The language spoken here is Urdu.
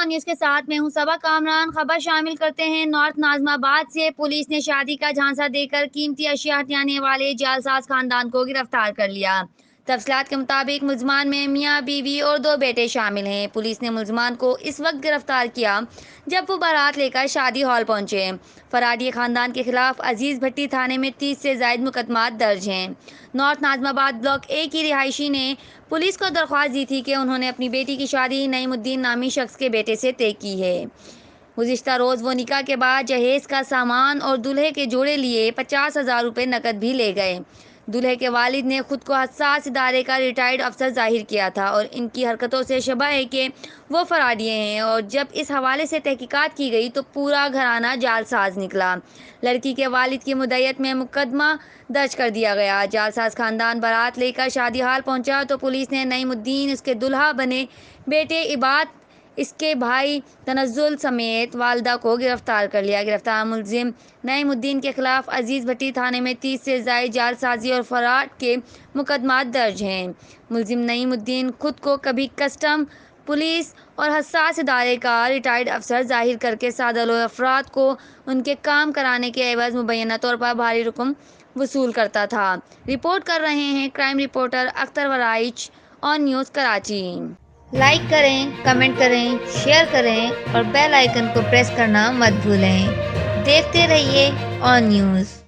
نیوز کے ساتھ میں ہوں صبا کامران۔ خبر شامل کرتے ہیں نارتھ ناظم آباد سے۔ پولیس نے شادی کا جھانسا دے کر قیمتی اشیاء ہتھیانے والے جعلساز خاندان کو گرفتار کر لیا۔ تفصیلات کے مطابق ملزمان میں میاں بیوی اور 2 بیٹے شامل ہیں۔ پولیس نے ملزمان کو اس وقت گرفتار کیا جب وہ بارات لے کر شادی ہال پہنچے۔ فراڈی خاندان کے خلاف عزیز بھٹی تھانے میں 30 سے زائد مقدمات درج ہیں۔ نارتھ ناظم آباد بلاک اے کی رہائشی نے پولیس کو درخواست دی تھی کہ انہوں نے اپنی بیٹی کی شادی نعیم الدین نامی شخص کے بیٹے سے طے کی ہے۔ گزشتہ روز وہ نکاح کے بعد جہیز کا سامان اور دلہے کے جوڑے لیے 50,000 روپے نقد بھی لے گئے۔ دلہے کے والد نے خود کو حساس ادارے کا ریٹائرڈ افسر ظاہر کیا تھا اور ان کی حرکتوں سے شبہ ہے کہ وہ فراڈیے ہیں، اور جب اس حوالے سے تحقیقات کی گئی تو پورا گھرانہ جعلساز نکلا۔ لڑکی کے والد کی مدعیت میں مقدمہ درج کر دیا گیا۔ جعلساز خاندان بارات لے کر شادی ہال پہنچا تو پولیس نے نعیم الدین، اس کے دلہا بنے بیٹے عباد، اس کے بھائی تنزل سمیت والدہ کو گرفتار کر لیا۔ گرفتار ملزم نعیم الدین کے خلاف عزیز بھٹی تھانے میں 30 سے زائد جعلسازی اور فراڈ کے مقدمات درج ہیں۔ ملزم نعیم الدین خود کو کبھی کسٹم، پولیس اور حساس ادارے کا ریٹائرڈ افسر ظاہر کر کے سادہ لوہے افراد کو ان کے کام کرانے کے عوض مبینہ طور پر بھاری رقم وصول کرتا تھا۔ رپورٹ کر رہے ہیں کرائم رپورٹر اختر ورائچ، آن نیوز کراچی۔ لائک کریں، کمنٹ کریں، شیئر کریں اور بیل آئیکن کو پریس کرنا مت بھولیں۔ دیکھتے رہیے آن نیوز۔